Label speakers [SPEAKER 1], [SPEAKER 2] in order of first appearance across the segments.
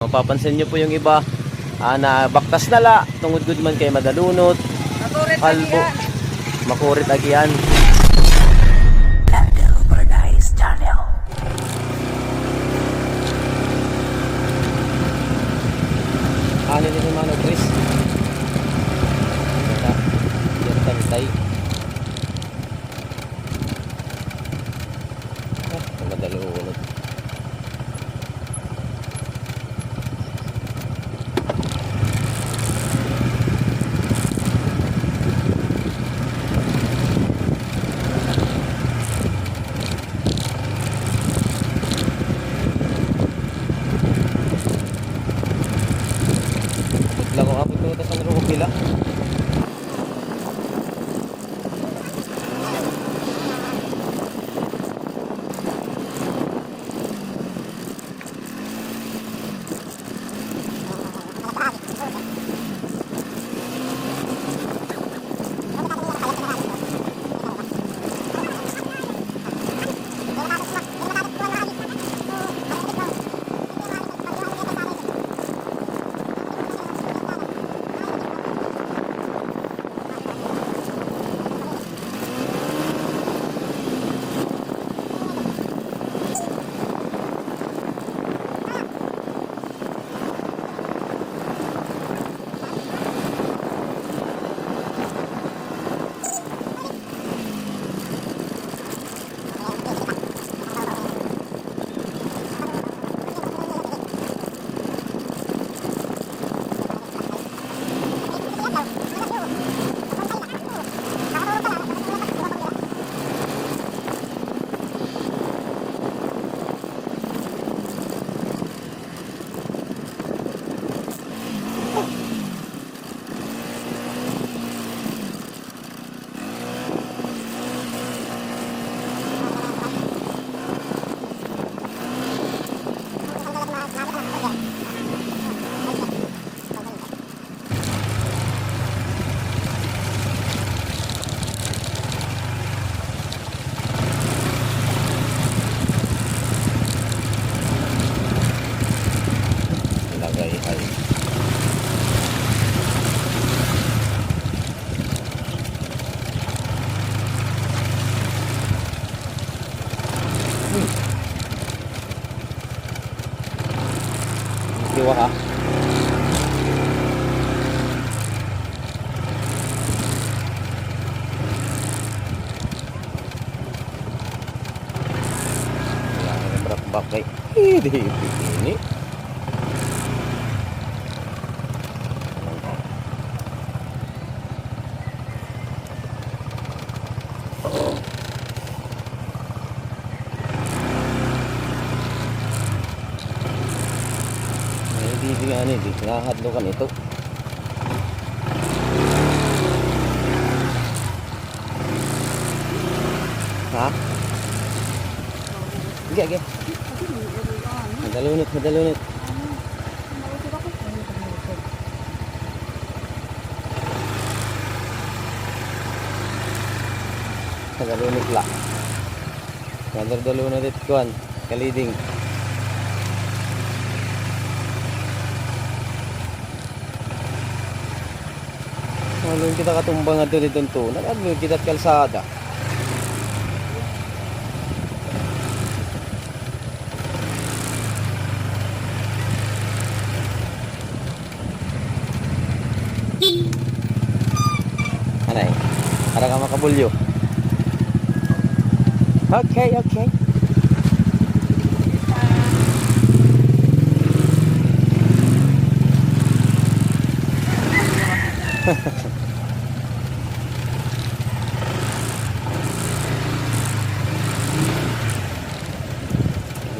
[SPEAKER 1] Mapapansin nyo po yung iba na baktas na la, tungod good man kay madalunot, kalbo, makurit agian.
[SPEAKER 2] Lando Paradise Channel.
[SPEAKER 1] Ano din yung mga Chris? Yan tantay. Madalunot. Lago ako ito sa roof nila. Ilagay ay diwa ka. Bakay. Hindi ini. Hindi nga ni, di nakahadlokan ito. Ha? Gage. Madalunit, madalunit. Madalunit la. Madalunit it kuan, kaliding. Malun kita katumbang ato dito to. Nag-adlo kita at kalsada. Anay, para ka makabulyo. Okay, okay.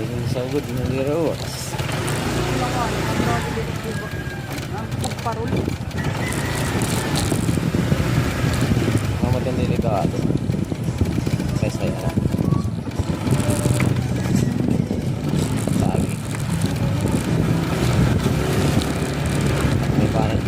[SPEAKER 1] Hindi sa ugod, hindi rawas. Mamatang delikado. Kaysa yan. Sagi. May panan.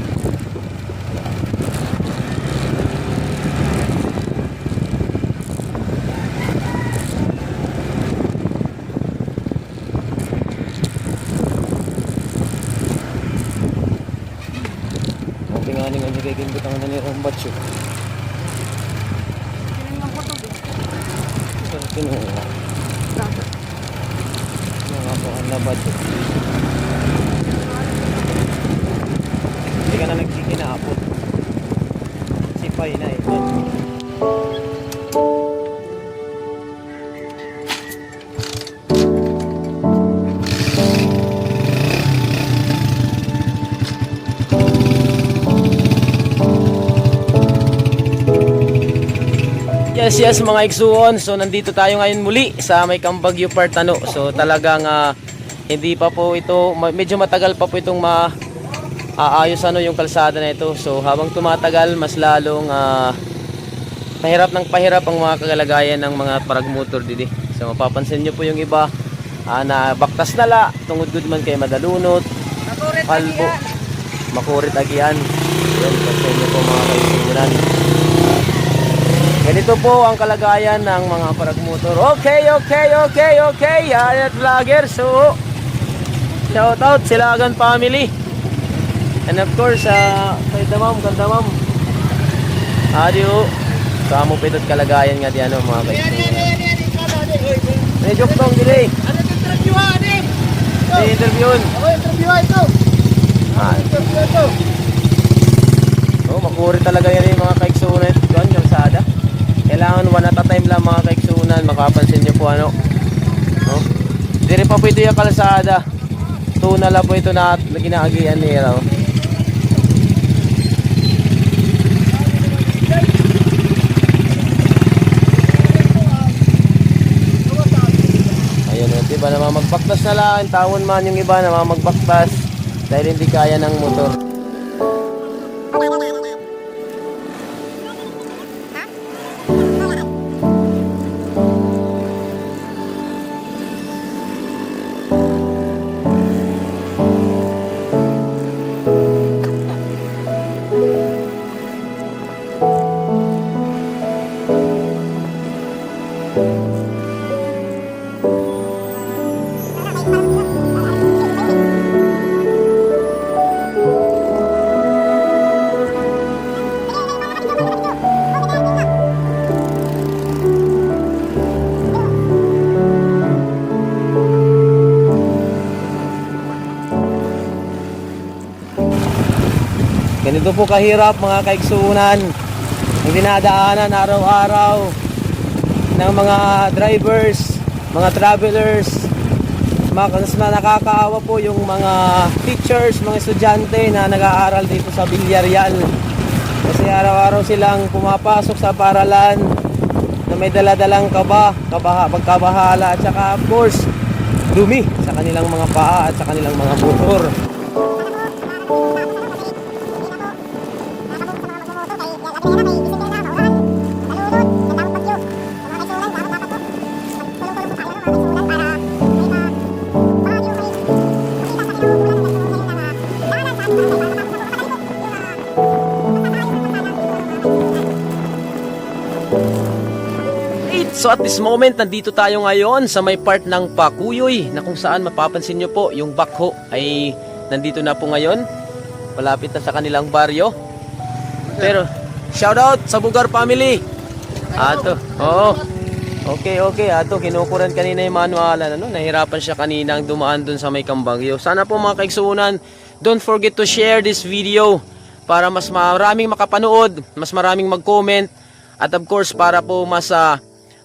[SPEAKER 1] nga nga nagiging ang nanirang batso. So, kinuha. Mga buwan na batso. Hindi ka na nagkikinaapot. Sipay na eh. Yes mga iksuon, so nandito tayo ngayon muli sa may Cambagyo Partano. So talagang hindi pa po ito, medyo matagal pa po itong maayos yung kalsada na ito. So habang tumatagal, mas lalong pahirap ng pahirap ang mga kagalagayan ng mga paragmotor didi. So mapapansin nyo po yung iba na baktas na la, tungod good man kay madalunot, kalbo, makurit agian. Yan, pansin nyo po mga kaisunan. Ganito po ang kalagayan ng mga paragmotor. Okay. At vlogger. So, shout out Silagan family. And of course, kay Damam, ganda ma'am. Adio. Kamo pitot kalagayan nga diyan mga kaibigan. May joke tong dili.
[SPEAKER 3] Ano interview ha, Adi?
[SPEAKER 1] May interviewon.
[SPEAKER 3] Ako interview ha ito. Interview ito.
[SPEAKER 1] Oh, makuri talaga yan yung mga kaiksunan doon, kalsada. Kailangan one at a time lang mga kaiksunan. Makapansin nyo po no? Dire pa po ito yung kalsada. Tuna lang po ito na ginaagian nila. Ayun, diba namamagbaktas na lang. Tawon man yung iba namamagbaktas dahil hindi kaya ng motor. Ganito po kahirap mga kaiksunan ang dinadaanan araw-araw ng mga drivers, mga travelers. Mas nakakaawa po yung mga teachers, mga estudyante na nag-aaral dito sa Villarreal. Kasi araw-araw silang pumapasok sa paaralan na may daladalang pagkabahala at saka of course dumi sa kanilang mga paa at sa kanilang mga motor. So at this moment, nandito tayo ngayon sa may part ng Pakuyoy na kung saan mapapansin nyo po yung backhoe ay nandito na po ngayon. Malapit na sa kanilang baryo. Pero shout out sa Bugar family. Ato. Oo. Okay. Ato kinukuran kanina yung manualan nahirapan siya kaninang dumaan dun sa may Cambagyo. Sana po mga kaiksunan, don't forget to share this video para mas maraming makapanood, mas maraming mag-comment at of course para po mas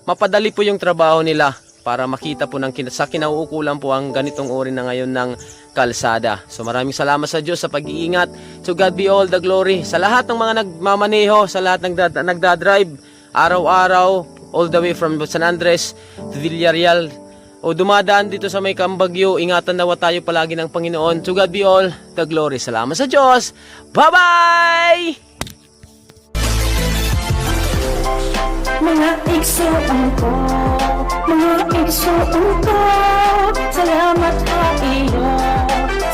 [SPEAKER 1] mapadali po yung trabaho nila para makita po sa kinauukulan po ang ganitong uri na ngayon ng kalsada. So maraming salamat sa Diyos sa pag-iingat. To God be all the glory. Sa lahat ng mga nagmamaneho, sa lahat ng nagdadrive, araw-araw, all the way from San Andres to Villarreal, o dumadaan dito sa may Cambagyo, ingatan nawa tayo palagi ng Panginoon. To God be all the glory. Salamat sa Diyos. Bye-bye!
[SPEAKER 2] Mga igsuon ko, mga igsuon ko, salamat sa iyo.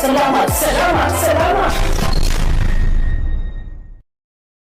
[SPEAKER 2] Salamat.